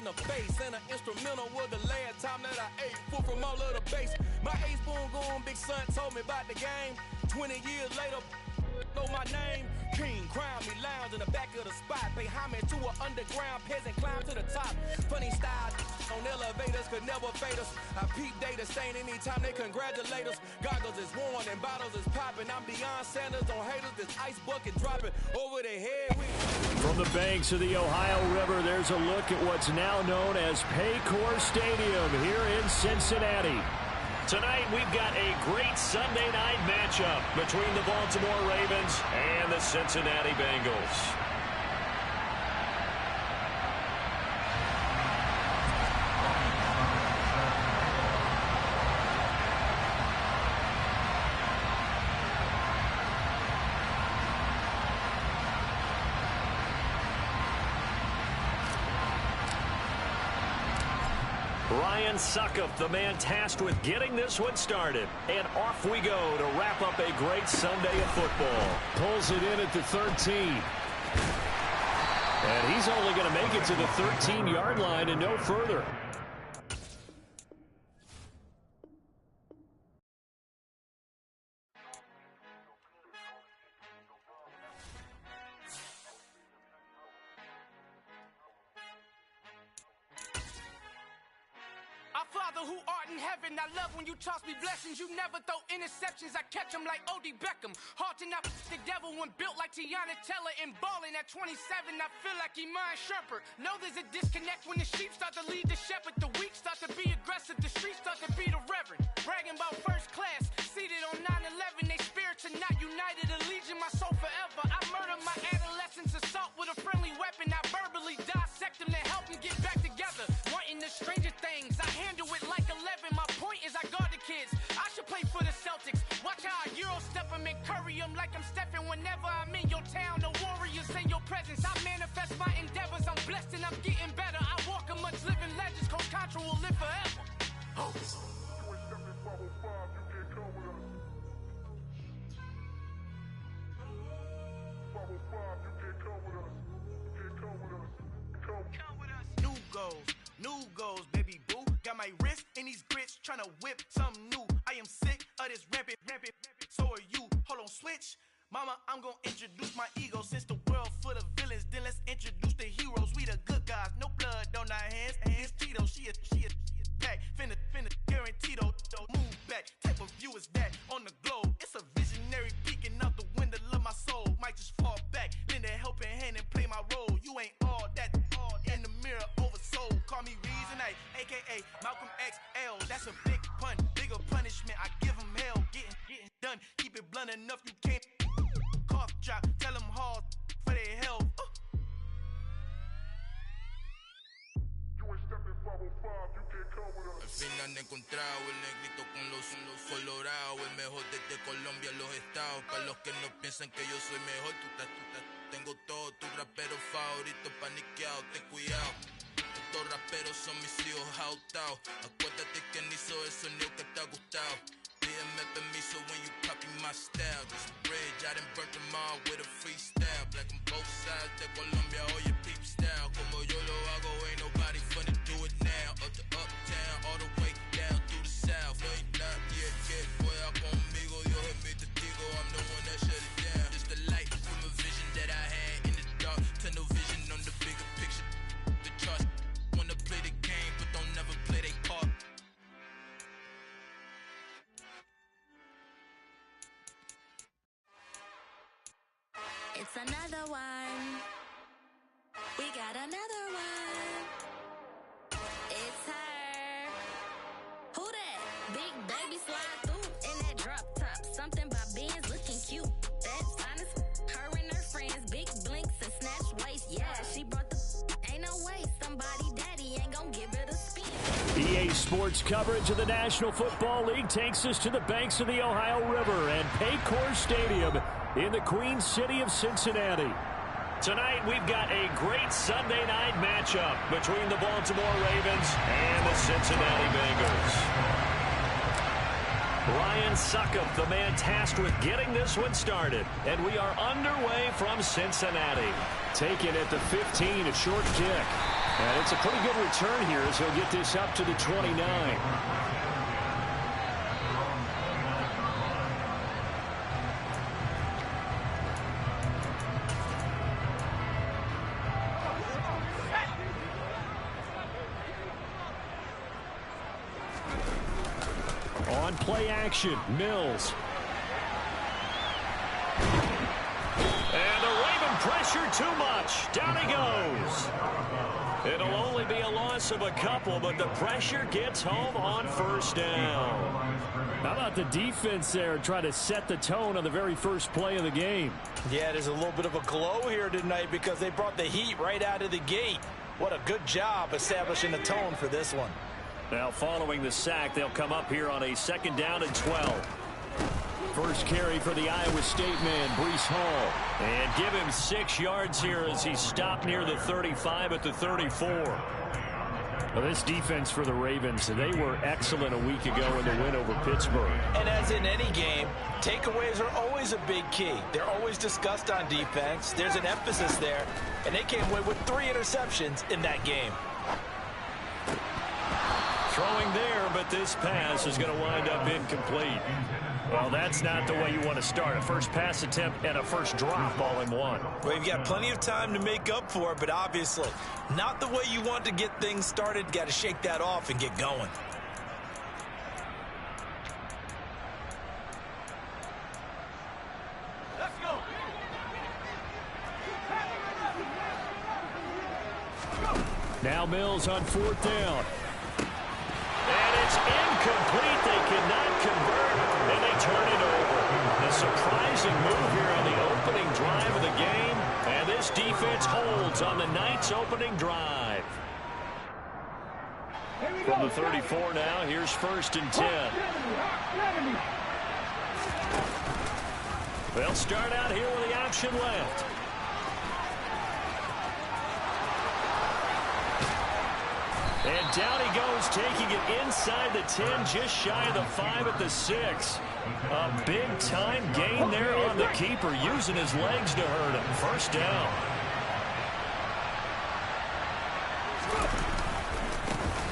in the face, and an instrumental was the last time that I ate. Full from all of the bass. My A-spoon going, big son told me about the game. 20 years later, know my name. King, crown me, lounge in the back of the spot. Pay homage to an underground peasant, climb to the top. Funny style on elevators could never fade us. I peep data stain anytime they congratulate us. Goggles is worn and bottles is popping. I'm beyond Sanders on haters, this ice bucket dropping over their head. From the banks of the Ohio River, there's a look at what's now known as Paycor Stadium here in Cincinnati. Tonight, we've got a great Sunday night matchup between the Baltimore Ravens and the Cincinnati Bengals. Ryan Suckup, the man tasked with getting this one started. And off we go to wrap up a great Sunday of football. Pulls it in at the 13. And he's only going to make it to the 13-yard line and no further. Father who art in heaven, I love when you toss me blessings. You never throw interceptions, I catch them like O.D. Beckham. Hard to not the devil when built like Tiana Teller. And balling at 27, I feel like Iman Shumpert. Know there's a disconnect when the sheep start to lead the shepherd. The weak start to be aggressive, the streets start to be the reverend. Bragging about first class, seated on 9/11. They spirits are not united, a legion, my soul forever. I murder my adolescence, assault with a friendly weapon. I verbally dissect them to help them get back together. Wanting the stranger things, I handle it like 11. My point is I guard the kids. I should play for the Celtics. Watch how I Euro step them and curry them like I'm stepping. Whenever I'm in your town, the Warriors in your presence. I manifest my endeavors. I'm blessed and I'm getting better. I walk amongst living legends. Coach Contra will live forever. Oh. New goals, baby boo. Got my wrist in these grits, tryna whip something new. I am sick of this rampant. So are you. Hold on, switch. Mama, I'm gonna introduce my ego. Since the world full of villains, then let's introduce the heroes. We the good guys, no blood on our hands. Hands Tito, she a back. Finna, guaranteed though. Move back. Type of view is that on the globe? It's a visionary peeking out the window of my soul. Might just fall back, lend a helping hand and play my role. You ain't all that in the mirror oversold. Call me Reason A, a.k.a. Malcolm XL. That's a big pun, bigger punishment. I give him hell, getting done. Keep it blunt enough, you can't cough drop. Tell them hard for their health. Al fin han encontrado el negrito con los colorados, el mejor desde Colombia, los estados. Para los que no piensan que yo soy mejor, tengo todos tus raperos favoritos paniqueados, ten cuidado. Estos raperos son mis hijos adoptados. Acuérdate que ni hizo el sonido que te ha gustado. Pídeme permiso when you copy my style. This bridge, I done burnt them all with a freestyle. Black on both sides de Colombia, oye peep style. Como yo lo hago, ain't nobody finna do it now. Up to uptown, all the way down through the south. No, ain't not yet, fuera conmigo, Dios es mi testigo. I'm the one that shut it down. Just the light from a vision that I had in the dark. Tunnel vision on the bigger picture. The charts wanna play the game, but don't never play their part. It's another one. We got another one. It's her. Who that? Big baby slide through in that drop top. Something by Benz looking cute. That's honest. Her and her friends, big blinks and snatch waist. Yeah, she brought the. Ain't no way. Somebody daddy ain't gonna give it a spin. EA Sports coverage of the National Football League takes us to the banks of the Ohio River and Paycor Stadium in the Queen City of Cincinnati. Tonight, we've got a great Sunday night matchup between the Baltimore Ravens and the Cincinnati Bengals. Ryan Suckup, the man tasked with getting this one started. And we are underway from Cincinnati. Taken at the 15, a short kick. And it's a pretty good return here as he'll get this up to the 29. On play action, Mills. And the Raven pressure too much. Down he goes. It'll only be a loss of a couple, but the pressure gets home on first down. How about the defense there trying to set the tone on the very first play of the game? Yeah, there's a little bit of a glow here tonight because they brought the heat right out of the gate. What a good job establishing the tone for this one. Now following the sack, they'll come up here on a 2nd down and 12. First carry for the Iowa State man, Breece Hall. And give him 6 yards here as he stopped near the 35 at the 34. Well, this defense for the Ravens, they were excellent a week ago in the win over Pittsburgh. And as in any game, takeaways are always a big key. They're always discussed on defense. There's an emphasis there, and they came away with 3 interceptions in that game. Throwing there, but this pass is going to wind up incomplete. Well, that's not the way you want to start. A first pass attempt and a first drop all in one. Well, you've got plenty of time to make up for it, but obviously not the way you want to get things started. Got to shake that off and get going. Let's go. Now Mills on 4th down. And it's incomplete. They cannot convert, and they turn it over. A surprising move here on the opening drive of the game, and this defense holds on the Knights' opening drive. From the 34 now, here's 1st and 10. They'll start out here with the option left. And down he goes, taking it inside the 10, just shy of the 5 at the 6. A big-time gain there on the keeper, using his legs to hurt him. First down.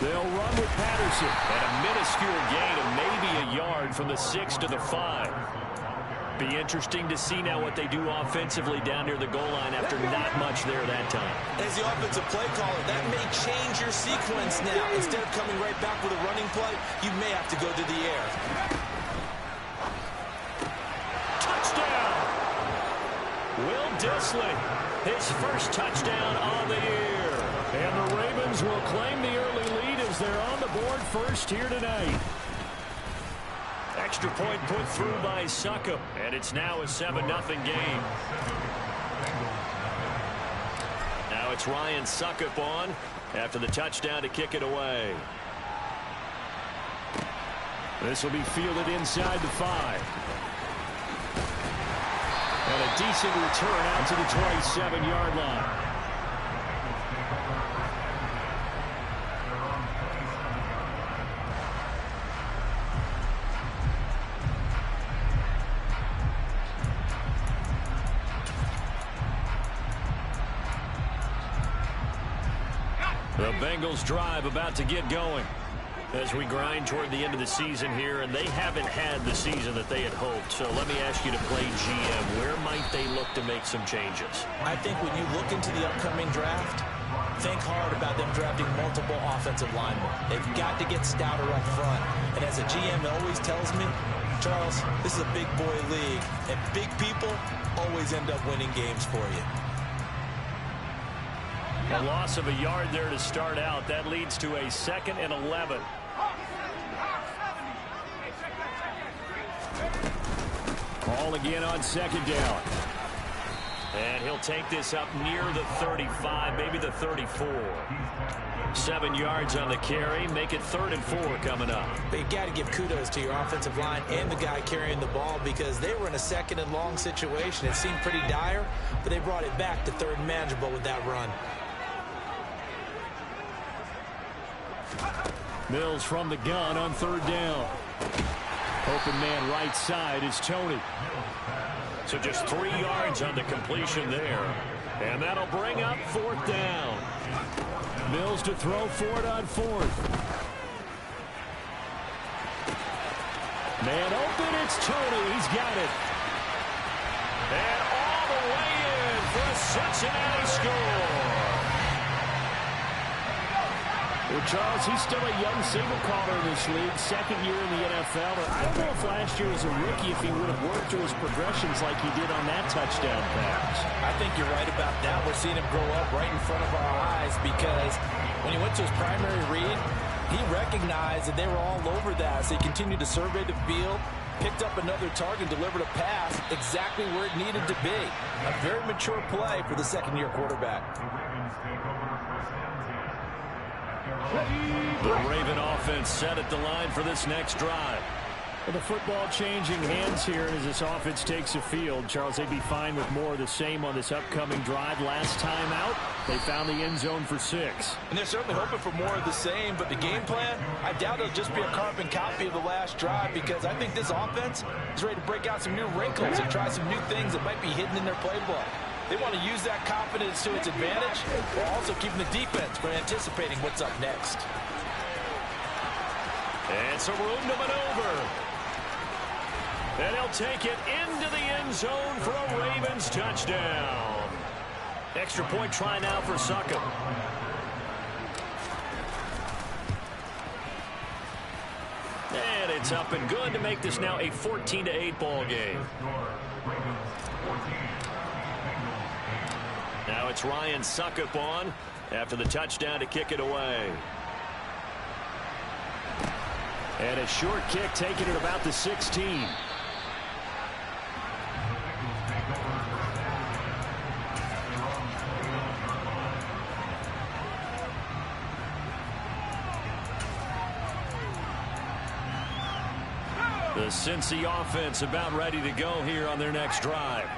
They'll run with Patterson. And a minuscule gain of maybe a yard from the 6 to the 5. Be interesting to see now what they do offensively down near the goal line after not much there that time. As the offensive play caller, that may change your sequence now. Instead of coming right back with a running play, you may have to go to the air. Touchdown! Will Dissly, his first touchdown on the year. And the Ravens will claim the early lead as they're on the board first here tonight. Extra point put through by Succop, and it's now a 7-0 game. Now it's Ryan Succop on after the touchdown to kick it away. This will be fielded inside the 5. And a decent return out to the 27-yard line. The Bengals drive about to get going as we grind toward the end of the season here, and they haven't had the season that they had hoped. So let me ask you to play GM. Where might they look to make some changes? I think when you look into the upcoming draft, think hard about them drafting multiple offensive linemen. They've got to get stouter up front. And as a GM always tells me, Charles, this is a big boy league, and big people always end up winning games for you. A loss of a yard there to start out. That leads to a 2nd and 11. Ball again on 2nd down. And he'll take this up near the 35, maybe the 34. 7 yards on the carry. Make it 3rd and 4 coming up. But you got to give kudos to your offensive line and the guy carrying the ball because they were in a 2nd and long situation. It seemed pretty dire, but they brought it back to 3rd and manageable with that run. Mills from the gun on 3rd down. Open man right side is Tony. So just 3 yards on the completion there. And that'll bring up 4th down. Mills to throw for it on fourth. Man open, it's Tony. He's got it. And all the way in for a Cincinnati score. Well, Charles, he's still a young single caller in this league, second year in the NFL. I don't know if last year as a rookie if he would have worked through his progressions like he did on that touchdown pass. I think you're right about that. We're seeing him grow up right in front of our eyes because when he went to his primary read, he recognized that they were all over that. So he continued to survey the field, picked up another target, delivered a pass exactly where it needed to be. A very mature play for the second-year quarterback. The Raven offense set at the line for this next drive. Well, the football changing hands here as this offense takes the field. Charles, they'd be fine with more of the same on this upcoming drive. Last time out, they found the end zone for 6. And they're certainly hoping for more of the same, but the game plan, I doubt it'll just be a carbon copy of the last drive because I think this offense is ready to break out some new wrinkles and try some new things that might be hidden in their playbook. They want to use that confidence to its advantage while also keeping the defense from anticipating what's up next. And some room to maneuver. And he'll take it into the end zone for a Ravens touchdown. Extra point try now for Succop. And it's up and good to make this now a 14-8 ball game. Now it's Ryan Succop on after the touchdown to kick it away. And a short kick taken at about the 16. The Cincy offense about ready to go here on their next drive.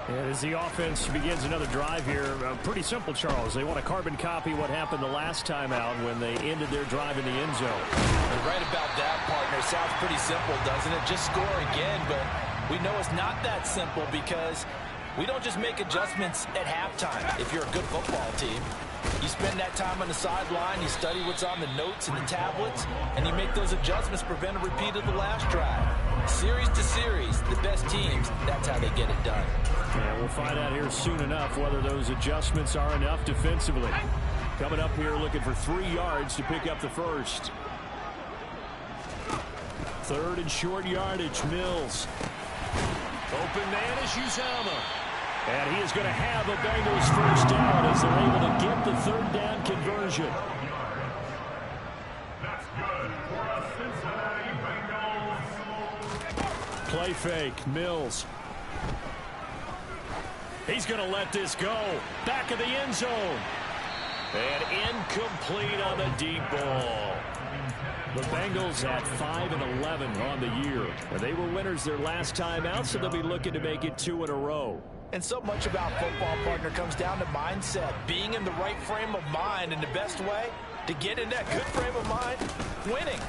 And as the offense begins another drive here, pretty simple, Charles. They want to carbon copy what happened the last time out when they ended their drive in the end zone. You're right about that, partner. Sounds pretty simple, doesn't it? Just score again, but we know it's not that simple because we don't just make adjustments at halftime. If you're a good football team, you spend that time on the sideline, you study what's on the notes and the tablets, and you make those adjustments to prevent a repeat of the last drive. Series to series, the best teams, that's how they get it done. Yeah, we'll find out here soon enough whether those adjustments are enough defensively. Coming up here looking for 3 yards to pick up the first. Third and short yardage, Mills. Open man is Uzomah. And he is going to have a Bengals first down as they're able to get the third down conversion. Play fake, Mills. He's going to let this go. Back of the end zone. And incomplete on the deep ball. The Bengals at 5-11 on the year. And they were winners their last time out, so they'll be looking to make it 2 in a row. And so much about football, partner, comes down to mindset. Being in the right frame of mind, and the best way to get in that good frame of mind, winning.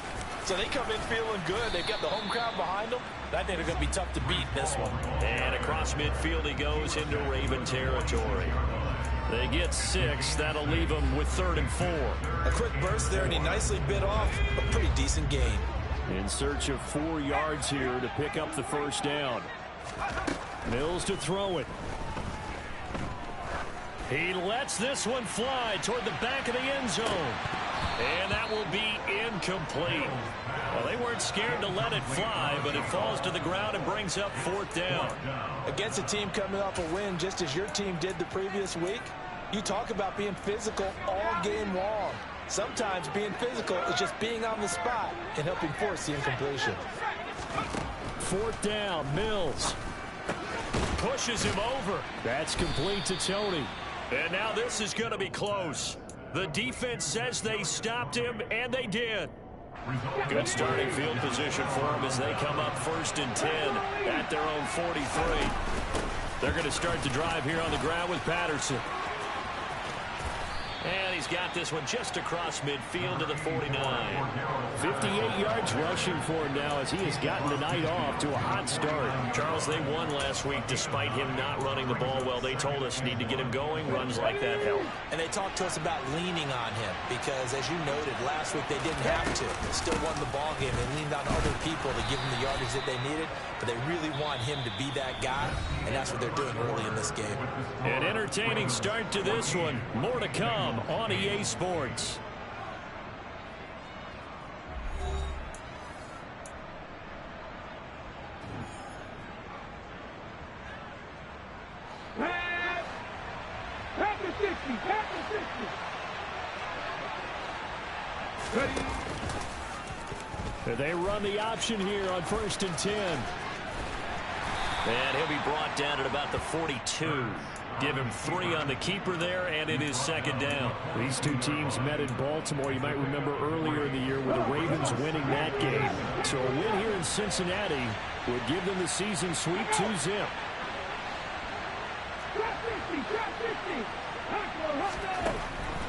So they come in feeling good. They've got the home crowd behind them. I think they're going to be tough to beat this one. And across midfield he goes into Raven territory. They get 6. That'll leave them with 3rd and 4. A quick burst there, and he nicely bit off a pretty decent gain. In search of 4 yards here to pick up the first down. Mills to throw it. He lets this one fly toward the back of the end zone. And that will be incomplete. Well, they weren't scared to let it fly, but it falls to the ground and brings up 4th down. Against a team coming off a win just as your team did the previous week, you talk about being physical all game long. Sometimes being physical is just being on the spot and helping force the incompletion. 4th down, Mills. Pushes him over. That's complete to Tony. And now this is going to be close. The defense says they stopped him, and they did. Good starting field position for them as they come up 1st and 10 at their own 43. They're going to start the drive here on the ground with Patterson. And he's got this one just across midfield to the 49. 58 yards rushing for him now as he has gotten the night off to a hot start. Charles, they won last week despite him not running the ball well. They told us need to get him going. Runs like that help. And they talked to us about leaning on him because, as you noted, last week they didn't have to. They still won the ball game. They leaned on other people to give them the yardage that they needed, but they really want him to be that guy, and that's what they're doing early in this game. An entertaining start to this one. More to come on EA Sports. They run the option here on 1st and 10. And he'll be brought down at about the 42. Give him 3 on the keeper there, and it is 2nd down. These two teams met in Baltimore. You might remember earlier in the year with the Ravens winning that game. So a win here in Cincinnati would give them the season sweep 2-zip.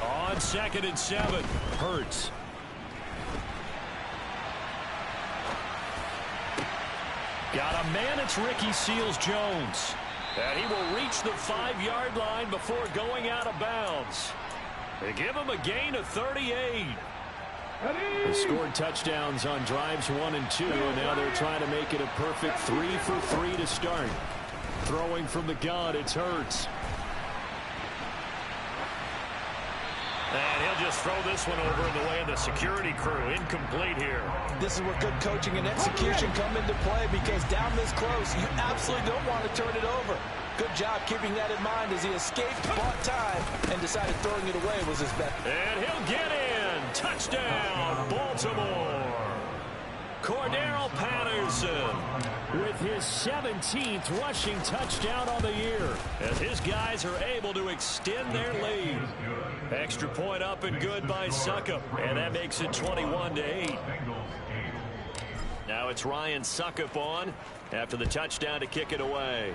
On 2nd and 7. Hurts. Got a man, it's Ricky Seals-Jones. And he will reach the 5-yard line before going out of bounds. They give him a gain of 38. They scored touchdowns on drives 1 and 2, and now they're trying to make it a perfect 3 for 3 to start. Throwing from the gun, it's Hurts. And he'll just throw this one over in the way of the security crew. Incomplete here. This is where good coaching and execution come into play, because down this close, you absolutely don't want to turn it over. Good job keeping that in mind as he escaped, bought time, and decided throwing it away was his bet. And he'll get in. Touchdown, Baltimore. Cordero Patterson with his 17th rushing touchdown on the year, as his guys are able to extend their lead. Extra point up and good by Succop, and that makes it 21-8. Now it's Ryan Succop on after the touchdown to kick it away.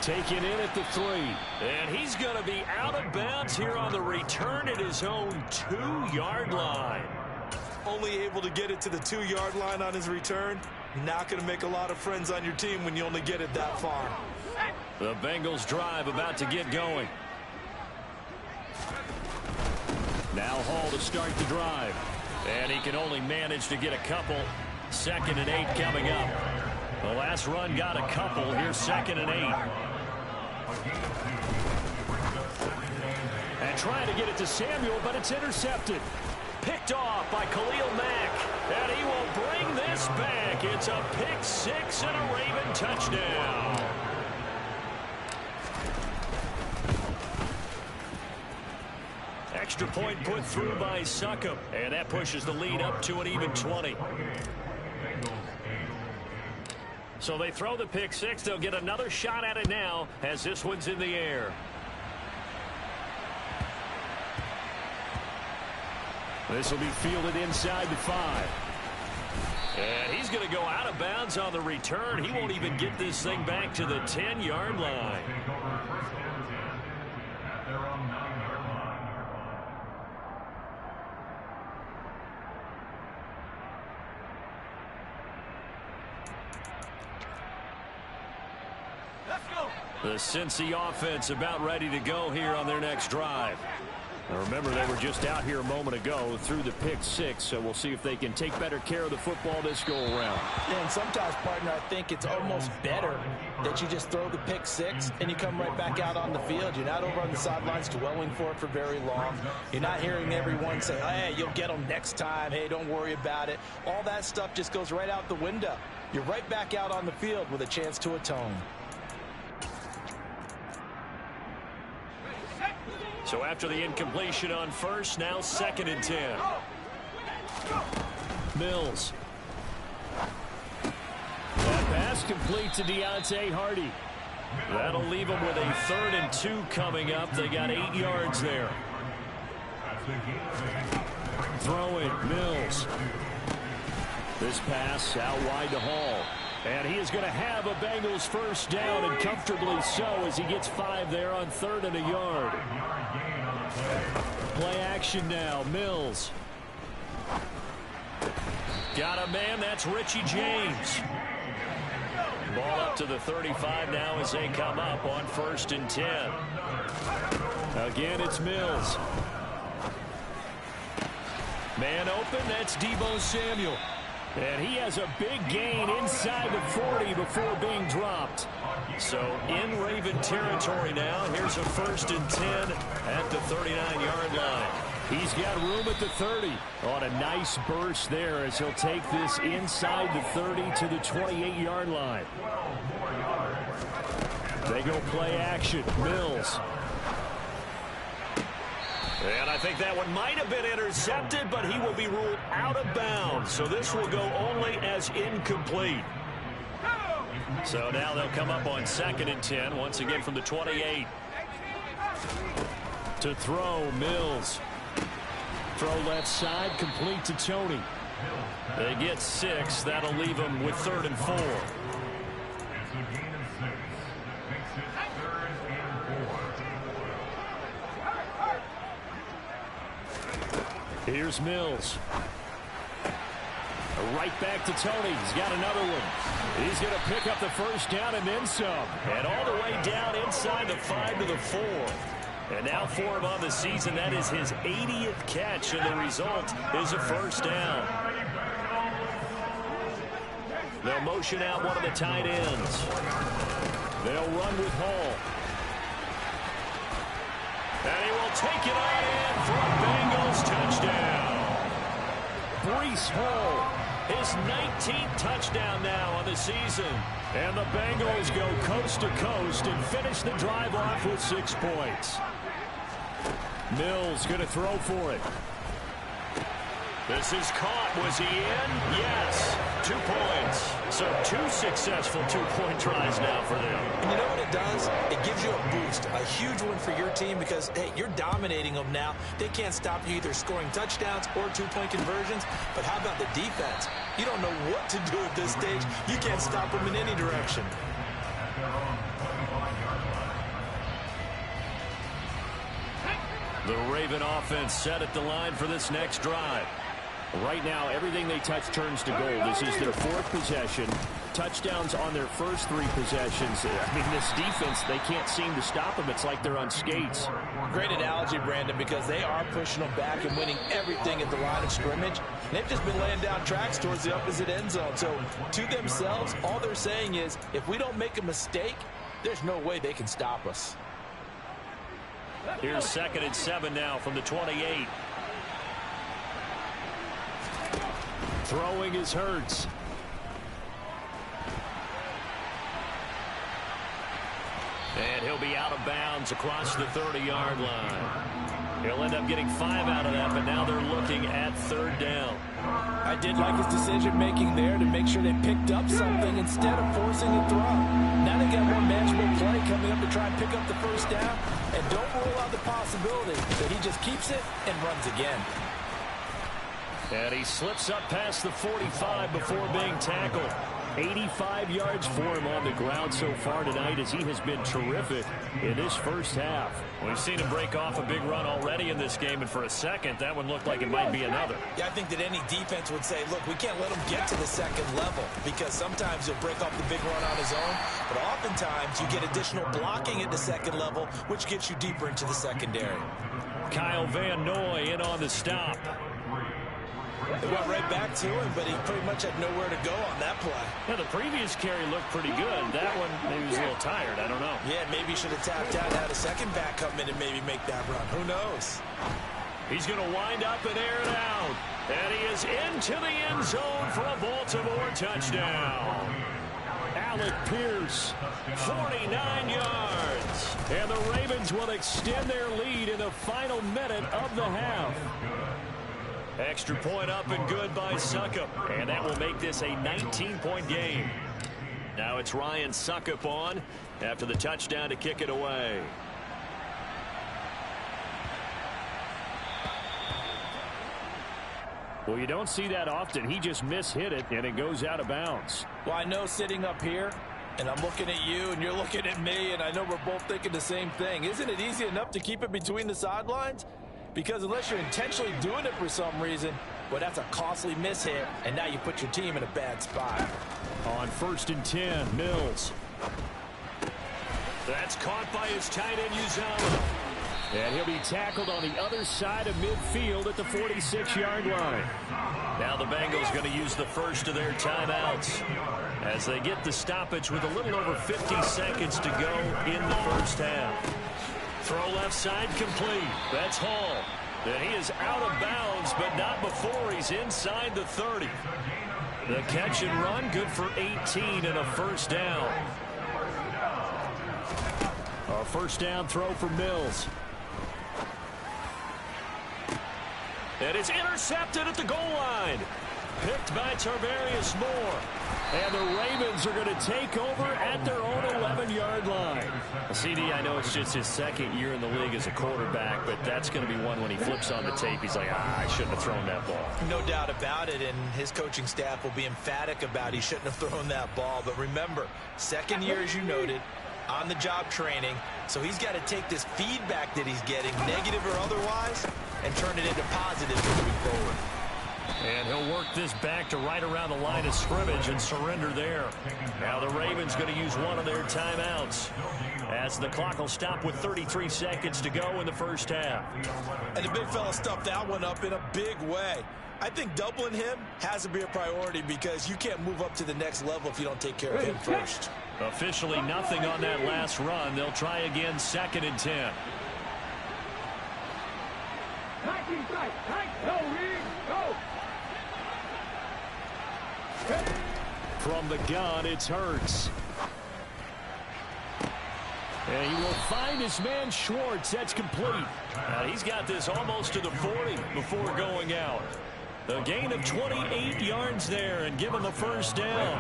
Taken in at the 3. And he's going to be out of bounds here on the return at his own 2-yard line. Only able to get it to the 2-yard line on his return. Not going to make a lot of friends on your team when you only get it that far. The Bengals drive about to get going. Now Hall to start the drive. And he can only manage to get a couple. 2nd and 8 coming up. The last run got a couple. Here's 2nd and 8. And trying to get it to Samuel, but it's intercepted. Picked off by Khalil Mack. And he will bring this back. It's a pick 6 and a Raven touchdown. Extra point put through by Succop. And that pushes the lead up to an even 20. So they throw the pick 6. They'll get another shot at it now as this one's in the air. This will be fielded inside the 5. And he's going to go out of bounds on the return. He won't even get this thing back to the 10-yard line. The Cincy offense about ready to go here on their next drive. Now remember, they were just out here a moment ago through the pick 6, so we'll see if they can take better care of the football this go around. And sometimes, partner, I think it's almost better that you just throw the pick 6 and you come right back out on the field. You're not over on the sidelines dwelling for it for very long. You're not hearing everyone say, hey, you'll get them next time. Hey, don't worry about it. All that stuff just goes right out the window. You're right back out on the field with a chance to atone. So after the incompletion on first, now 2nd and 10. Mills. That pass complete to Deontay Hardy. That'll leave them with a 3rd and 2 coming up. They got 8 yards there. Throw it, Mills. This pass out wide to Hall. And he is going to have a Bengals first down, and comfortably so, as he gets 5 there on 3rd and a yard. Play action now. Mills. Got a man. That's Richie James. Ball up to the 35 now as they come up on 1st and 10. Again, it's Mills. Man open. That's Deebo Samuel. And he has a big gain inside the 40 before being dropped. So in Raven territory now. Here's a 1st and 10 at the 39-yard line. He's got room at the 30 on a nice burst there as he'll take this inside the 30 to the 28-yard line. They go play action. Mills. And I think that one might have been intercepted, but he will be ruled out of bounds. So this will go only as incomplete. So now they'll come up on 2nd and 10, once again from the 28. To throw, Mills. Throw left side, complete to Tony. They get 6. That'll leave them with 3rd and 4. Here's Mills. Right back to Tony. He's got another one. He's going to pick up the first down and then some. And all the way down inside the 5 to the 4. And now for him on the season, that is his 80th catch, and the result is a first down. They'll motion out one of the tight ends. They'll run with Hall. And he will take it on in for a Bengals touchdown. Breece Hall, his 19th touchdown now on the season. And the Bengals go coast to coast and finish the drive off with 6 points. Mills going to throw for it. This is caught. Was he in? Yes. 2 points. So 2 successful 2-point tries now for them. And you know what it does? It gives you a boost, a huge one for your team because, hey, you're dominating them now. They can't stop you either scoring touchdowns or 2-point conversions. But how about the defense? You don't know what to do at this stage. You can't stop them in any direction. The Raven offense set at the line for this next drive. Right now, everything they touch turns to gold. This is their 4th possession. Touchdowns on their first 3 possessions. I mean, this defense, they can't seem to stop them. It's like they're on skates. Great analogy, Brandon, because they are pushing them back and winning everything at the line of scrimmage. They've just been laying down tracks towards the opposite end zone. So, to themselves, all they're saying is, if we don't make a mistake, there's no way they can stop us. Here's 2nd and 7 now from the 28. Throwing is Hurts. And he'll be out of bounds across the 30-yard line. He'll end up getting 5 out of that, but now they're looking at 3rd down. I did like his decision-making there to make sure they picked up something instead of forcing a throw. Now they got more manageable play coming up to try and pick up the first down. And don't rule out the possibility that he just keeps it and runs again. And he slips up past the 45 before being tackled. 85 yards for him on the ground so far tonight as he has been terrific in this first half. We've seen him break off a big run already in this game, and for a second, that one looked like it might be another. Yeah, I think that any defense would say, look, we can't let him get to the second level because sometimes he'll break off the big run on his own, but oftentimes you get additional blocking at the second level, which gets you deeper into the secondary. Kyle Van Noy in on the stop. They went right back to him, but he pretty much had nowhere to go on that play. Yeah, the previous carry looked pretty good. That one, maybe he was a little tired. I don't know. Yeah, maybe he should have tapped out and had a second back come in and maybe make that run. Who knows? He's going to wind up and air it out. And he is into the end zone for a Baltimore touchdown. Alec Pierce, 49 yards. And the Ravens will extend their lead in the final minute of the half. Extra point up and good by Suckup. And that will make this a 19-point game. Now it's Ryan Suckup on after the touchdown to kick it away. Well, you don't see that often. He just mishit it, and it goes out of bounds. Well, I know sitting up here, and I'm looking at you, and you're looking at me, and I know we're both thinking the same thing. Isn't it easy enough to keep it between the sidelines? Because unless you're intentionally doing it for some reason, well, that's a costly mishit, and now you put your team in a bad spot. On 1st and 10, Mills. That's caught by his tight end, Uzomah. And he'll be tackled on the other side of midfield at the 46-yard line. Now the Bengals going to use the first of their timeouts as they get the stoppage with a little over 50 seconds to go in the first half. Throw left side complete. That's Hall. And he is out of bounds, but not before he's inside the 30. The catch and run, good for 18 and a first down. A first down throw for Mills. And it's intercepted at the goal line. Picked by Tarvarius Moore. And the Ravens are going to take over at their own 11-yard line. CD, I know it's just his second year in the league as a quarterback, but that's going to be one when he flips on the tape. He's like, I shouldn't have thrown that ball. No doubt about it, and his coaching staff will be emphatic about he shouldn't have thrown that ball. But remember, second year, as you noted, on-the-job training, so he's got to take this feedback that he's getting, negative or otherwise, and turn it into positive moving forward. And he'll work this back to right around the line of scrimmage and surrender there. Now the Ravens going to use one of their timeouts as the clock will stop with 33 seconds to go in the first half. And the big fella stuffed that one up in a big way. I think doubling him has to be a priority because you can't move up to the next level if you don't take care of him first. Officially nothing on that last run. They'll try again 2nd and 10. From the gun, it's Hurts. And he will find his man Schwartz. That's complete. He's got this almost to the 40 before going out. A gain of 28 yards there and given the first down.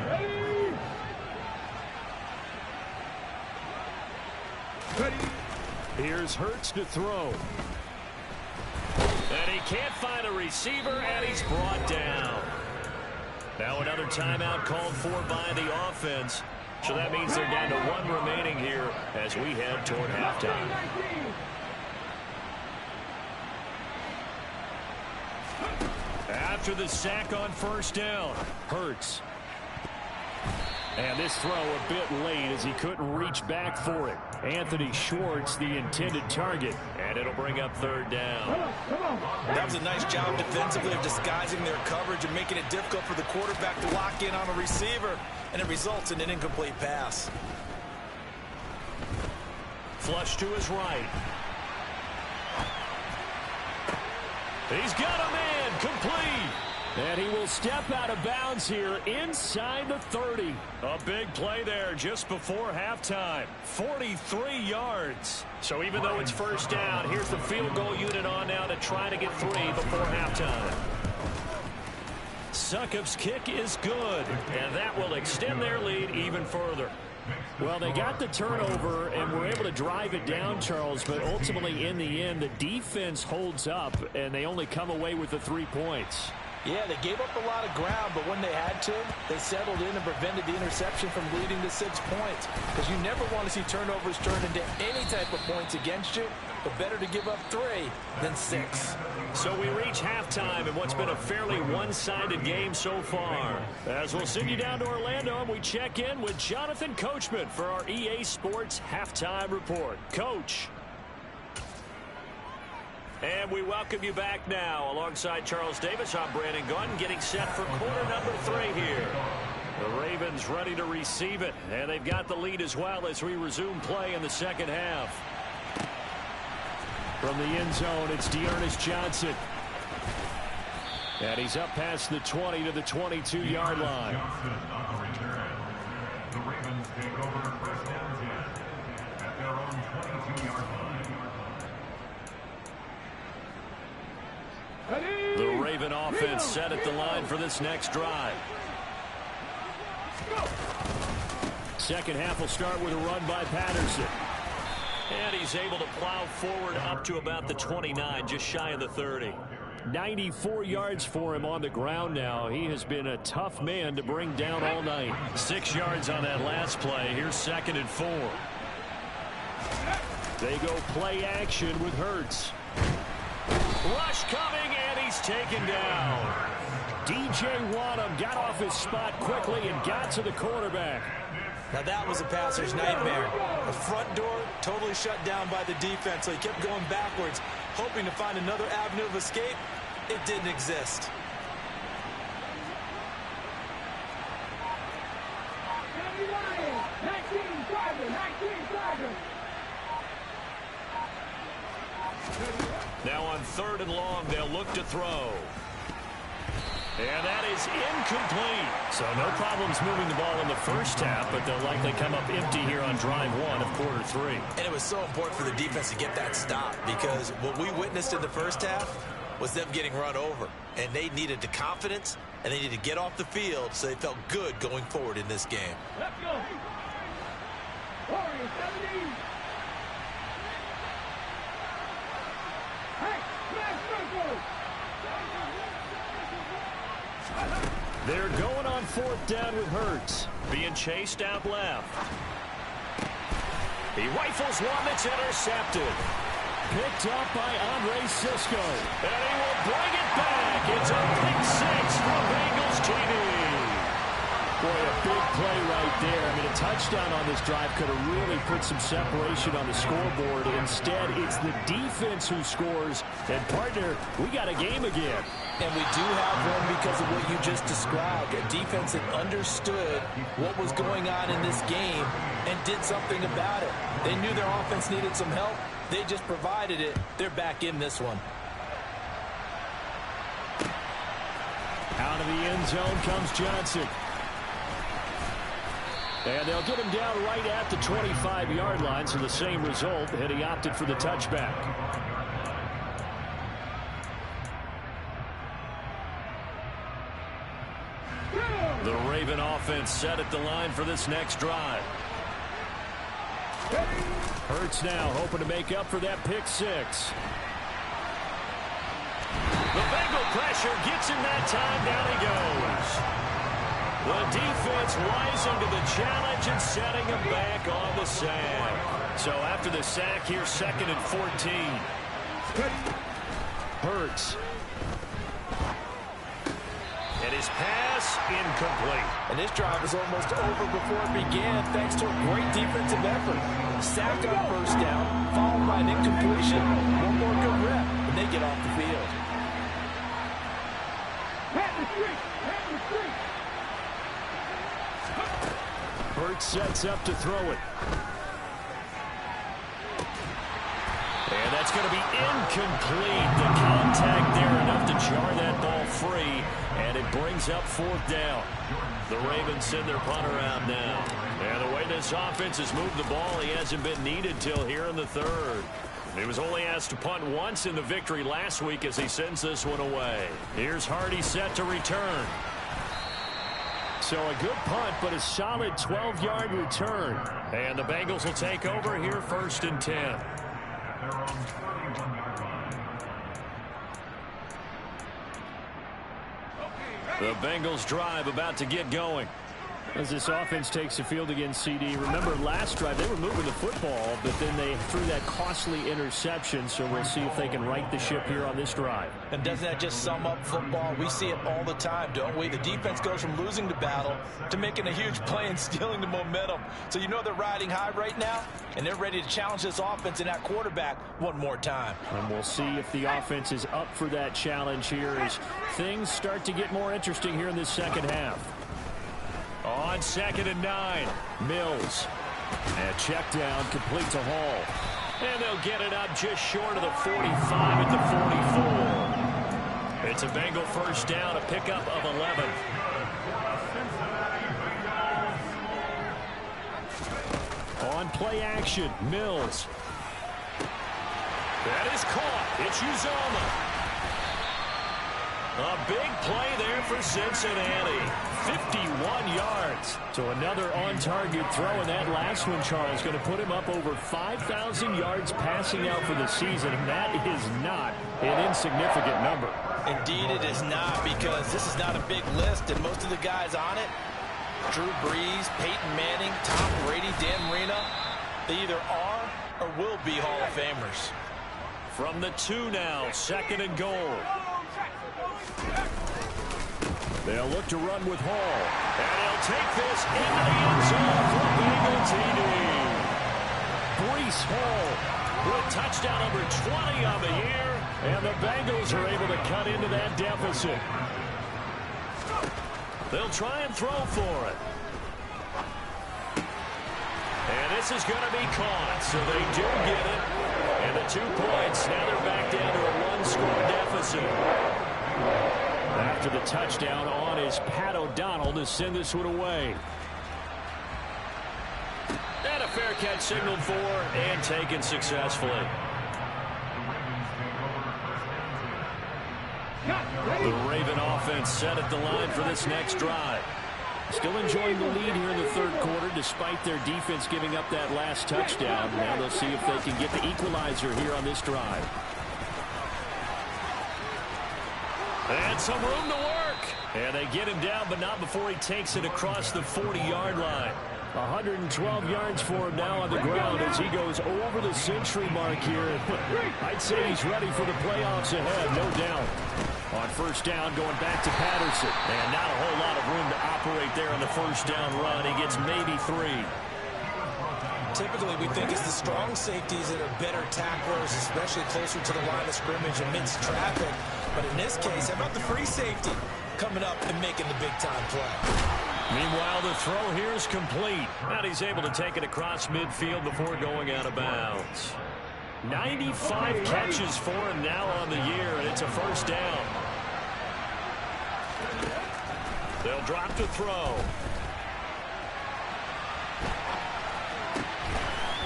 Here's Hurts to throw. And he can't find a receiver, and he's brought down. Now another timeout called for by the offense. So that means they're down to 1 remaining here as we head toward halftime. After the sack on first down, Hurts. And this throw a bit late as he couldn't reach back for it. Anthony Schwartz, the intended target. And it'll bring up 3rd down. That was a nice job defensively of disguising their coverage and making it difficult for the quarterback to lock in on a receiver. And it results in an incomplete pass. Flush to his right. He's got a man, complete. And he will step out of bounds here inside the 30. A big play there just before halftime. 43 yards. So even though it's first down, here's the field goal unit on now to try to get 3 before halftime. Succop's kick is good, and that will extend their lead even further. Well, they got the turnover and were able to drive it down, Charles, but ultimately in the end, the defense holds up, and they only come away with the 3 points. Yeah, they gave up a lot of ground, but when they had to, they settled in and prevented the interception from leading to 6 points. Because you never want to see turnovers turn into any type of points against you, but better to give up 3 than 6. So we reach halftime in what's been a fairly one-sided game so far. As we'll send you down to Orlando, and we check in with Jonathan Coachman for our EA Sports Halftime Report. Coach. And we welcome you back now. Alongside Charles Davis, I'm Brandon Gunn, getting set for quarter number 3 here. The Ravens ready to receive it, and they've got the lead as well as we resume play in the second half. From the end zone, it's Dearness Johnson. And he's up past the 20 to the 22-yard line. The Ravens take over first down 10 at their own 22-yard line. The Raven offense set at the line for this next drive. Second half will start with a run by Patterson. And he's able to plow forward up to about the 29, just shy of the 30. 94 yards for him on the ground now. He has been a tough man to bring down all night. 6 yards on that last play. Here's 2nd and 4. They go play action with Hurts. Rush coming, and he's taken down. DJ Wadham got off his spot quickly and got to the quarterback. Now that was a passer's nightmare. The front door totally shut down by the defense, so he kept going backwards, hoping to find another avenue of escape. It didn't exist. Now on 3rd and long, they'll look to throw. And that is incomplete. So no problems moving the ball in the first half, but they'll likely come up empty here on drive 1 of quarter 3. And it was so important for the defense to get that stop, because what we witnessed in the first half was them getting run over. And they needed the confidence, and they needed to get off the field so they felt good going forward in this game. Let's go. Warriors 17. Hey, smash circle. They're going on 4th down with Hurts. Being chased out left. He rifles one that's intercepted. Picked up by Andre Cisco. And he will bring it back. It's a pick 6 from Bengals TD. Boy, a big play right there. I mean, a touchdown on this drive could have really put some separation on the scoreboard. Instead, it's the defense who scores. And, partner, we got a game again. And we do have one because of what you just described. A defense that understood what was going on in this game and did something about it. They knew their offense needed some help. They just provided it. They're back in this one. Out of the end zone comes Johnson. And they'll get him down right at the 25-yard line, so the same result, and he opted for the touchback. The Raven offense set at the line for this next drive. Hurts now hoping to make up for that pick 6. The Bengal pressure gets him that time. Down he goes. The defense rising to the challenge and setting him back on the sack. So after the sack, here's 2nd and 14. Hurts. And his pass incomplete. And this drive was almost over before it began thanks to a great defensive effort. Sack on 1st down, followed by an incompletion. One more good rep, and they get off the field. Hurts sets up to throw it. And that's going to be incomplete. The contact there enough to jar that ball free, and it brings up 4th down. The Ravens send their punter out now. And the way this offense has moved the ball, he hasn't been needed till here in the 3rd. He was only asked to punt once in the victory last week as he sends this one away. Here's Hardy set to return. So a good punt, but a solid 12-yard return. And the Bengals will take over here 1st and 10. The Bengals drive about to get going. As this offense takes the field against CD, remember last drive they were moving the football, but then they threw that costly interception, so we'll see if they can right the ship here on this drive. And doesn't that just sum up football? We see it all the time, don't we? The defense goes from losing the battle to making a huge play and stealing the momentum. So you know they're riding high right now, and they're ready to challenge this offense and that quarterback one more time. And we'll see if the offense is up for that challenge here as things start to get more interesting here in this second half. On 2nd and 9, Mills. And check down complete to Hall. And they'll get it up just short of the 45 at the 44. It's a Bengal 1st down, a pickup of 11. On play action, Mills. That is caught. It's Uzomah. A big play there for Cincinnati. 51 yards. So another on-target throw, and that last one, Charles, going to put him up over 5,000 yards passing out for the season, and that is not an insignificant number. Indeed it is not, because this is not a big list, and most of the guys on it, Drew Brees, Peyton Manning, Tom Brady, Dan Marino, they either are or will be Hall of Famers. From the 2 now, 2nd and goal. They'll look to run with Hall. And he'll take this into the end zone for a Bengal TD. Brees Hall with touchdown number 20 on the year. And the Bengals are able to cut into that deficit. They'll try and throw for it. And this is going to be caught. So they do get it. And the 2 points. Now they're back down to a 1-score deficit. After the touchdown on is Pat O'Donnell to send this one away. And a fair catch signaled for and taken successfully. The Raven offense set at the line for this next drive. Still enjoying the lead here in the 3rd quarter despite their defense giving up that last touchdown. Now they'll see if they can get the equalizer here on this drive. And some room to work. And they get him down, but not before he takes it across the 40-yard line. 112 yards for him now on the ground as he goes over the century mark here. I'd say he's ready for the playoffs ahead, no doubt. On 1st down, going back to Patterson. And not a whole lot of room to operate there on the 1st down run. He gets maybe 3. Typically, we think it's the strong safeties that are better tacklers, especially closer to the line of scrimmage amidst traffic. But in this case, how about the free safety coming up and making the big-time play? Meanwhile, the throw here is complete. And he's able to take it across midfield before going out of bounds. 95 catches for him now on the year, and it's a 1st down. They'll drop to throw.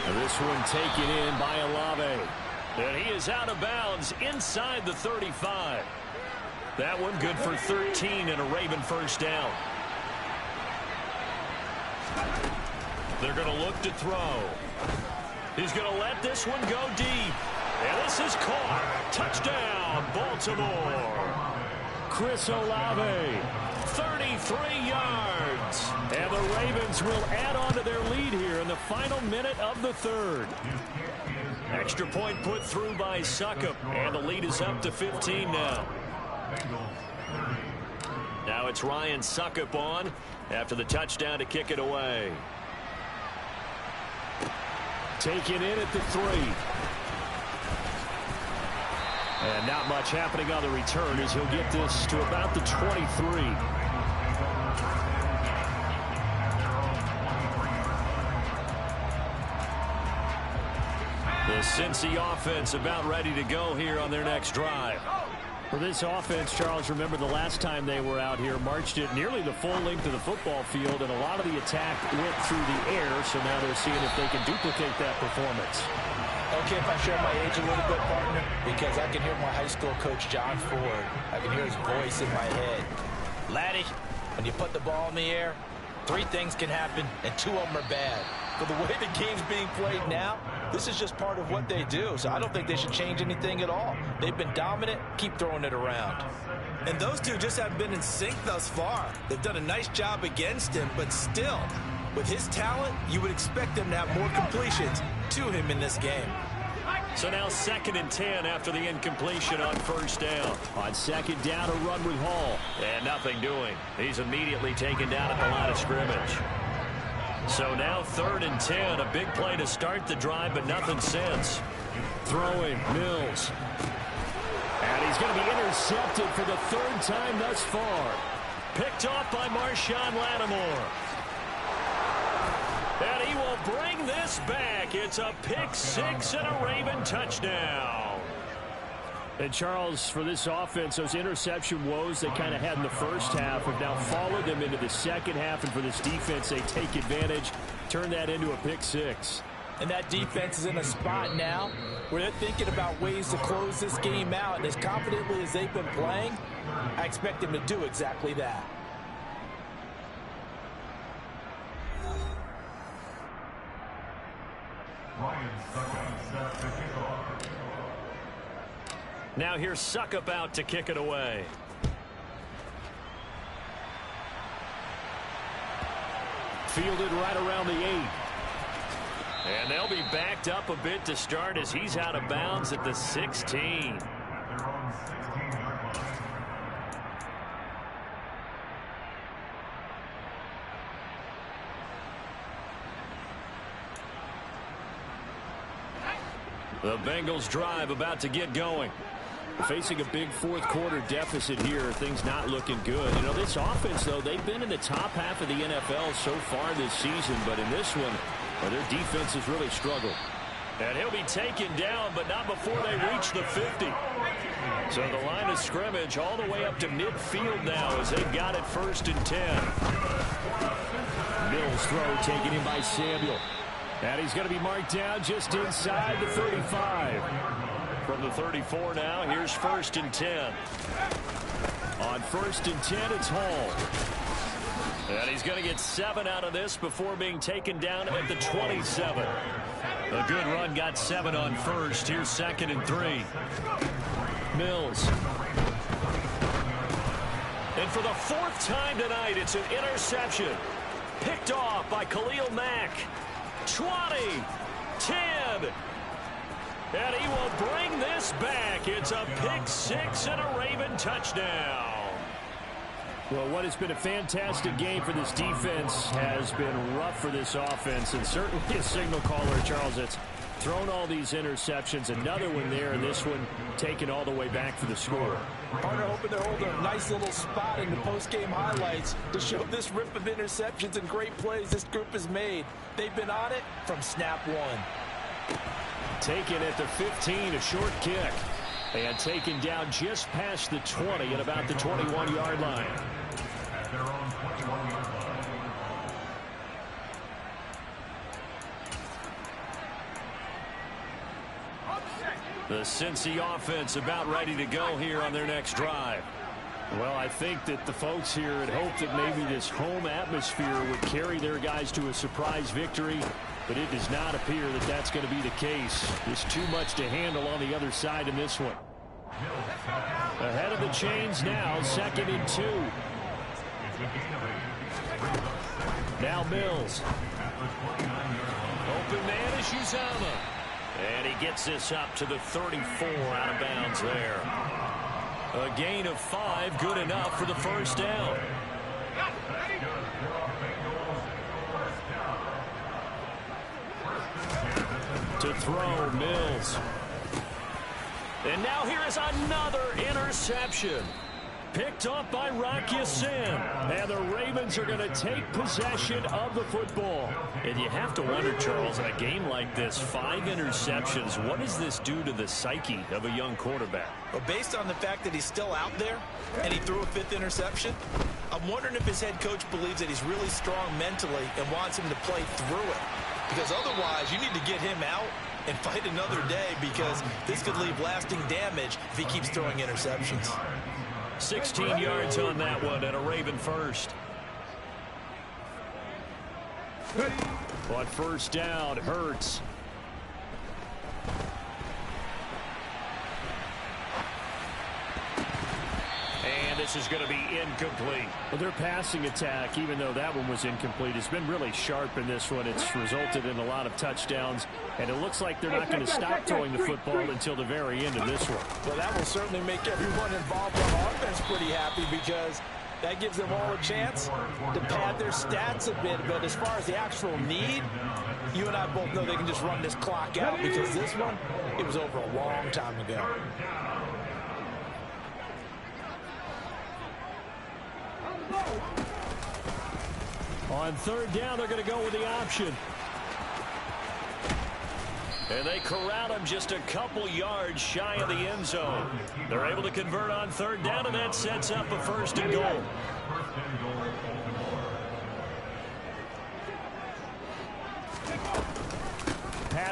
And this one taken in by Olave. And he is out of bounds inside the 35. That one good for 13 and a Raven 1st down. They're going to look to throw. He's going to let this one go deep. And this is caught. Touchdown, Baltimore. Chris Olave, 33 yards. And the Ravens will add on to their lead here in the final minute of the 3rd. Extra point put through by Succop. And the lead is up to 15 now. Now it's Ryan Succop on after the touchdown to kick it away. Taken in at the 3. And not much happening on the return as he'll get this to about the 23. The Cincy offense about ready to go here on their next drive. For this offense, Charles, remember the last time they were out here, marched it nearly the full length of the football field, and a lot of the attack went through the air, so now they're seeing if they can duplicate that performance. Okay, if I share my age a little bit, partner, because I can hear my high school coach, John Ford. I can hear his voice in my head. Laddie, when you put the ball in the air, 3 things can happen, and 2 of them are bad. For the way the game's being played now, this is just part of what they do, so I don't think they should change anything at all. They've been dominant. Keep throwing it around. And those two just haven't been in sync thus far. They've done a nice job against him, but still, with his talent, you would expect them to have more completions to him in this game. So now 2nd and 10 after the incompletion on 1st down. On 2nd down, a run with Hall. And nothing doing. He's immediately taken down at the line of scrimmage. So now 3rd and 10, a big play to start the drive, but nothing since. Throwing, Mills. And he's going to be intercepted for the 3rd time thus far. Picked off by Marshawn Lattimore. And he will bring this back. It's a pick 6 and a Raven touchdown. And Charles, for this offense, those interception woes they kind of had in the 1st half have now followed them into the 2nd half. And for this defense, they take advantage, turn that into a pick 6. And that defense is in a spot now where they're thinking about ways to close this game out. And as confidently as they've been playing, I expect them to do exactly that. Now here's Suckup out to kick it away. Fielded right around the 8. And they'll be backed up a bit to start as he's out of bounds at the 16. The Bengals drive about to get going. Facing a big fourth quarter deficit here. Things not looking good. You know, this offense, though, they've been in the top half of the NFL so far this season. But in this one, their defense has really struggled. And he'll be taken down, but not before they reach the 50. So the line of scrimmage all the way up to midfield now as they've got it 1st and 10. Mills throw taken in by Samuel. And he's going to be marked down just inside the 35. From the 34 now, here's 1st and 10. On 1st and 10, it's Hall. And he's going to get 7 out of this before being taken down at the 27. A good run, got 7 on 1st. Here's 2nd and 3. Mills. And for the 4th time tonight, it's an interception. Picked off by Khalil Mack. 20, 10, and he will bring this back. It's a pick 6 and a Raven touchdown. Well, what has been a fantastic game for this defense has been rough for this offense, and certainly a signal caller, Charles, that's thrown all these interceptions. Another one there, and this one taken all the way back for the score. Partner hoping they're holding a nice little spot in the post-game highlights to show this rip of interceptions and great plays this group has made. They've been on it from snap one. Taken at the 15, a short kick. And taken down just past the 20 at about the 21-yard line. At their own 21-yard line. The Cincy offense about ready to go here on their next drive. Well, I think that the folks here had hoped that maybe this home atmosphere would carry their guys to a surprise victory, but it does not appear that that's going to be the case. There's too much to handle on the other side in this one. Ahead of the chains now, 2nd and 2. Now Mills. Open man is Uzama. And he gets this up to the 34, out of bounds there. A gain of 5, good enough for the 1st down. To throw, Mills. And now here is another interception. Picked up by Rocky Sin. And the Ravens are going to take possession of the football. And you have to wonder, Charles, in a game like this, 5 interceptions, what does this do to the psyche of a young quarterback? Well, based on the fact that he's still out there and he threw a 5th interception, I'm wondering if his head coach believes that he's really strong mentally and wants him to play through it. Because otherwise, you need to get him out and fight another day, because this could leave lasting damage if he keeps throwing interceptions. 16 yards on that one, and a Raven first. On 1st down, Hurts. And this is going to be incomplete. Well, their passing attack, even though that one was incomplete, has been really sharp in this one. It's resulted in a lot of touchdowns, and it looks like they're not going to stop throwing the football until the very end of this one. Well, that will certainly make everyone involved on offense pretty happy, because that gives them all a chance to pad their stats a bit. But as far as the actual need, you and I both know they can just run this clock out, because this one, it was over a long time ago. On 3rd down, they're going to go with the option. And they corral him just a couple yards shy of the end zone. They're able to convert on 3rd down, and that sets up a 1st and goal.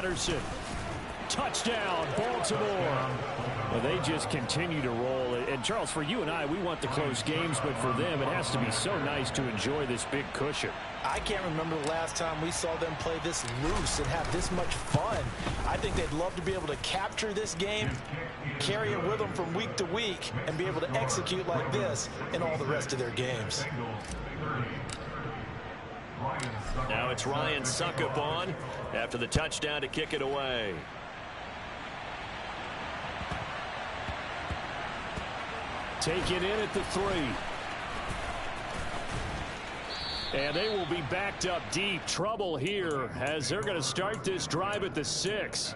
Patterson. Touchdown, Baltimore. Well, they just continue to roll. And, Charles, for you and I, we want the close games, but for them, it has to be so nice to enjoy this big cushion. I can't remember the last time we saw them play this loose and have this much fun. I think they'd love to be able to capture this game, carry it with them from week to week, and be able to execute like this in all the rest of their games. Now it's Ryan Suckup on after the touchdown to kick it away. Taken in at the 3. And they will be backed up deep. Trouble here as they're going to start this drive at the 6.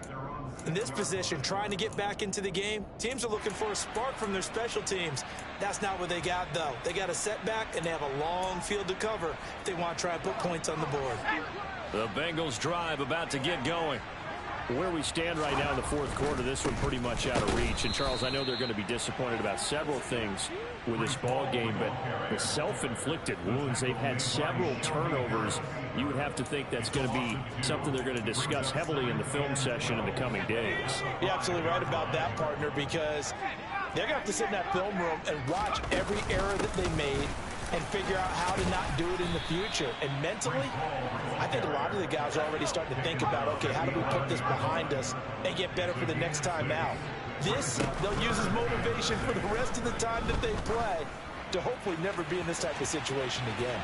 In this position, trying to get back into the game, teams are looking for a spark from their special teams. That's not what they got, though. They got a setback, and they have a long field to cover if they want to try and put points on the board. The Bengals drive about to get going. Where we stand right now in the fourth quarter, this one pretty much out of reach. And, Charles, I know they're going to be disappointed about several things with this ball game, but the self-inflicted wounds, they've had several turnovers. You would have to think that's going to be something they're going to discuss heavily in the film session in the coming days. You're absolutely right about that, partner, because they're going to have to sit in that film room and watch every error that they made and figure out how to not do it in the future. And mentally, I think a lot of the guys are already starting to think about, okay, how do we put this behind us and get better for the next time out? This, they'll use as motivation for the rest of the time that they play to hopefully never be in this type of situation again.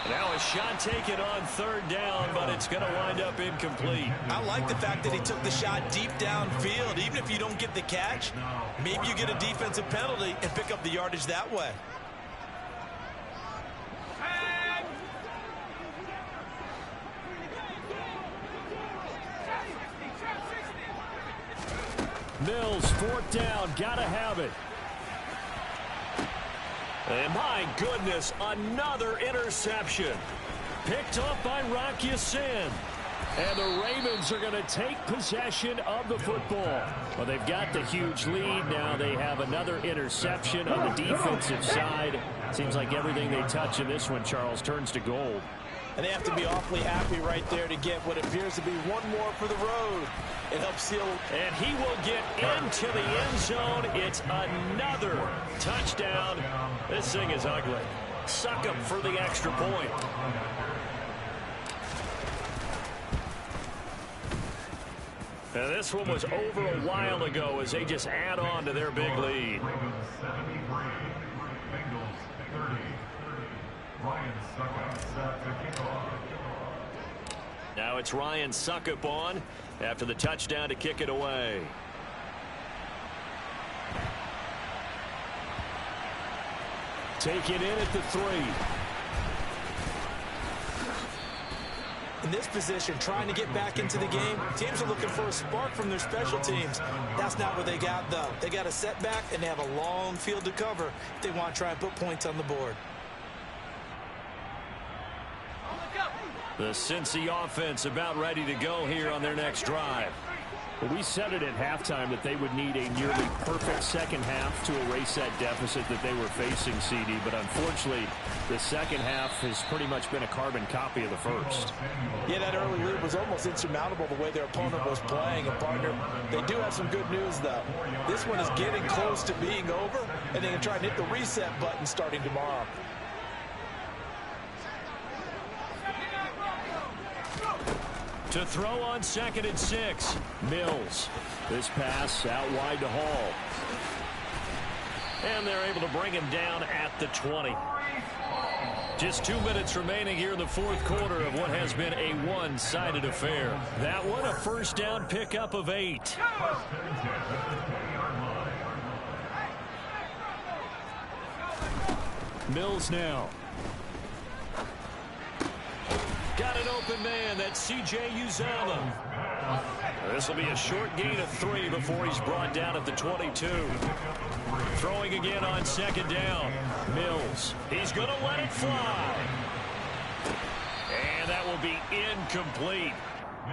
Now a shot taken on third down, but it's going to wind up incomplete. I like the fact that he took the shot deep downfield. Even if you don't get the catch, maybe you get a defensive penalty and pick up the yardage that way. Mills, fourth down, gotta have it. And my goodness, another interception. Picked off by Rocky Sin. And the Ravens are going to take possession of the football. Well, they've got the huge lead. Now they have another interception on the defensive side. Seems like everything they touch in this one, Charles, turns to gold. And they have to be awfully happy right there to get what appears to be one more for the road. It helps seal. And he will get into the end zone. It's another touchdown. This thing is ugly. Suckup for the extra point. Now this one was over a while ago as they just add on to their big lead. Now it's Ryan Suckup on after the touchdown to kick it away. Taken in at the 3. In this position, trying to get back into the game, teams are looking for a spark from their special teams. That's not what they got, though. They got a setback, and they have a long field to cover if they want to try and put points on the board. The Cincy offense about ready to go here on their next drive. Well, we said it at halftime that they would need a nearly perfect second half to erase that deficit that they were facing, CD. But unfortunately, the second half has pretty much been a carbon copy of the first. Yeah, that early lead was almost insurmountable the way their opponent was playing. And, partner, they do have some good news, though. This one is getting close to being over, and they can try and hit the reset button starting tomorrow. To throw on 2nd and 6. Mills. This pass out wide to Hall. And they're able to bring him down at the 20. Just 2 minutes remaining here in the fourth quarter of what has been a one-sided affair. That one a first down pickup of 8. Mills now. Got an open man. That's C.J. Uzomah. This will be a short gain of 3 before he's brought down at the 22. Throwing again on 2nd down. Mills. He's going to let it fly. And that will be incomplete.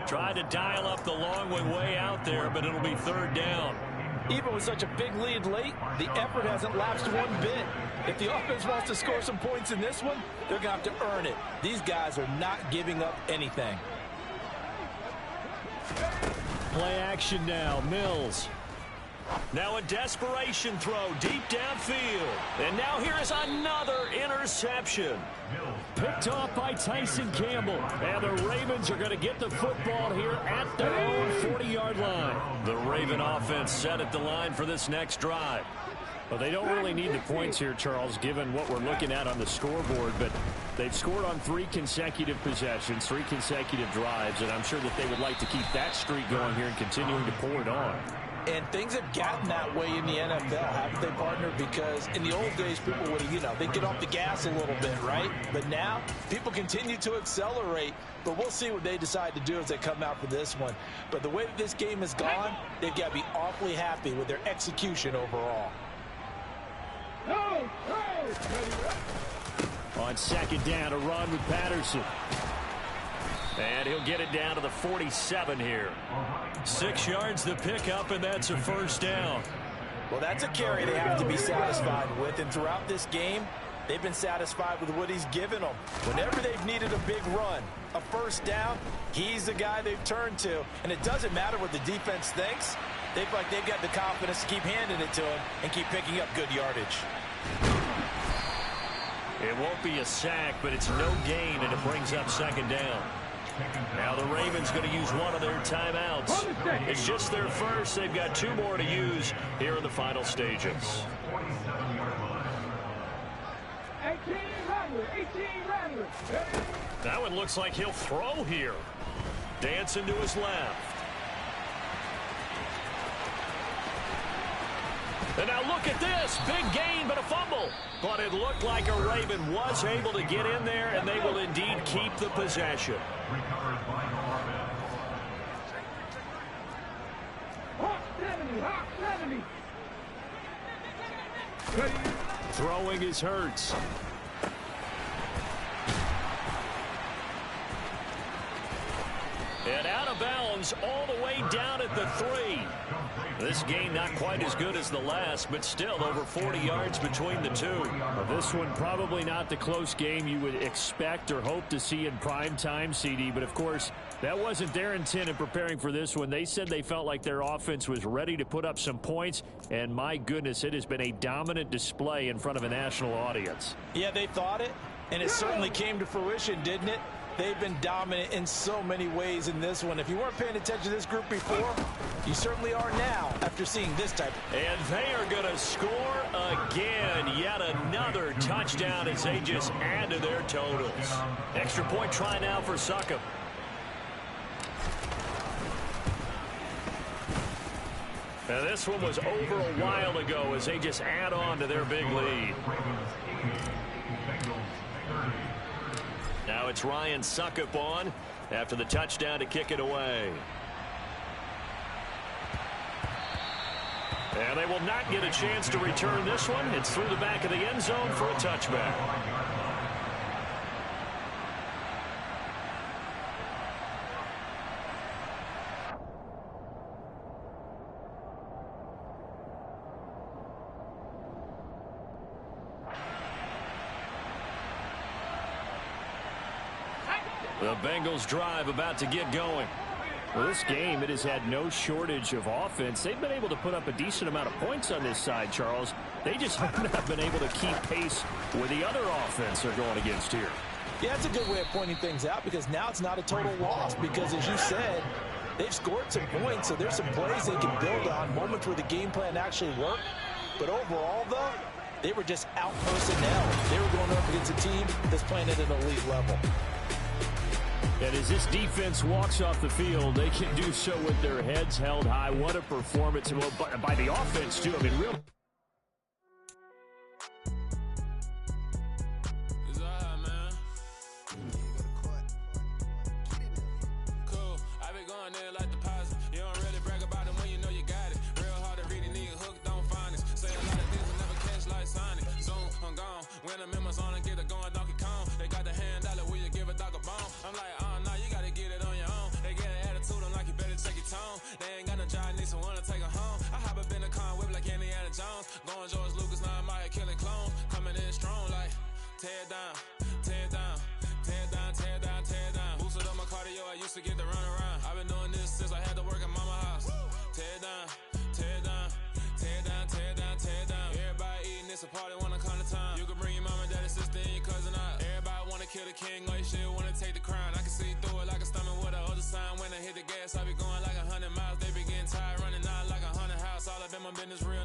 Tried to dial up the long way out there, but it'll be 3rd down. Even with such a big lead late, the effort hasn't lapsed one bit. If the offense wants to score some points in this one, they're going to have to earn it. These guys are not giving up anything. Play action now. Mills. Now a desperation throw deep downfield. And now here is another interception. Picked off by Tyson Campbell. And the Ravens are going to get the football here at their own 40-yard line. The Raven offense set at the line for this next drive. Well, they don't really need the points here, Charles, given what we're looking at on the scoreboard. But they've scored on 3 consecutive possessions, 3 consecutive drives. And I'm sure that they would like to keep that streak going here and continuing to pour it on. And things have gotten that way in the NFL, haven't they, partner? Because in the old days, people would, they'd get off the gas a little bit, right? But now, people continue to accelerate. But we'll see what they decide to do as they come out for this one. But the way that this game has gone, they've got to be awfully happy with their execution overall. On second down, a run with Patterson. And he'll get it down to the 47 here. 6 yards the pickup, and that's a first down. Well, that's a carry they have to be satisfied with. And throughout this game, they've been satisfied with what he's given them. Whenever they've needed a big run, a first down, he's the guy they've turned to. And it doesn't matter what the defense thinks. They feel like they've got the confidence to keep handing it to him and keep picking up good yardage. It won't be a sack, but it's no gain, and it brings up second down. Now the Ravens going to use one of their timeouts. It's just their first. They've got 2 more to use here in the final stages. 18 Rattler. That one looks like he'll throw here. Dancing to his left. And now look at this. Big gain, but a fumble. But it looked like a Raven was able to get in there, and they will indeed keep the possession. Throwing is Hurts. And out of bounds all the way down at the 3. This game not quite as good as the last, but still over 40 yards between the two. Well, this one probably not the close game you would expect or hope to see in prime time, CD. But, of course, that wasn't their intent in preparing for this one. They said they felt like their offense was ready to put up some points. And, my goodness, it has been a dominant display in front of a national audience. Yeah, they thought it, and it certainly came to fruition, didn't it? They've been dominant in so many ways in this one. If you weren't paying attention to this group before, you certainly are now after seeing this type. And they are going to score again. Yet another touchdown as they just add to their totals. Extra point try now for Succop. And this one was over a while ago as they just add on to their big lead. Now it's Ryan Succop on after the touchdown to kick it away. And they will not get a chance to return this one. It's through the back of the end zone for a touchback. The Bengals drive about to get going. Well, this game, it has had no shortage of offense. They've been able to put up a decent amount of points on this side, Charles. They just have not been able to keep pace with the other offense they're going against here. Yeah, that's a good way of pointing things out because now it's not a total loss because, as you said, they've scored some points, so there's some plays they can build on, moments where the game plan actually worked. But overall, though, they were just out-personnel. They were going up against a team that's playing at an elite level. And as this defense walks off the field, they can do so with their heads held high. What a performance by the offense, too. I mean, real. Cool. I be going there like deposit. You don't really brag about it when you know you got it. Real hard to read it, nigga hook, don't find it. Say a lot of things and never catch like Sonic. Zoom, I'm gone. When I'm in my zone and get it going, Donkey Kong. They got the hand dollar, will you give a dog a bone? I'm like, nah, you gotta get it on your own. They get an attitude, I'm like, you better check your tone. They ain't got no job, need someone to take her home. I hop up in the car, whip like Indiana Jones. Going George Lucas, now I'm out here killing clones. Coming in strong like, tear down, tear down, tear down, tear down, tear down. Boosted up my cardio, I used to get the run around. I've been doing this since I had to work at mama house. party wanna come to time. You can bring your mama, daddy, sister, and your cousin out. Everybody wanna kill the king, like shit, wanna take the crown. I can see through it like a stomach with a other sign. When I hit the gas, I be going like 100 miles. They be getting tired, running out like 100 house. All up in my business real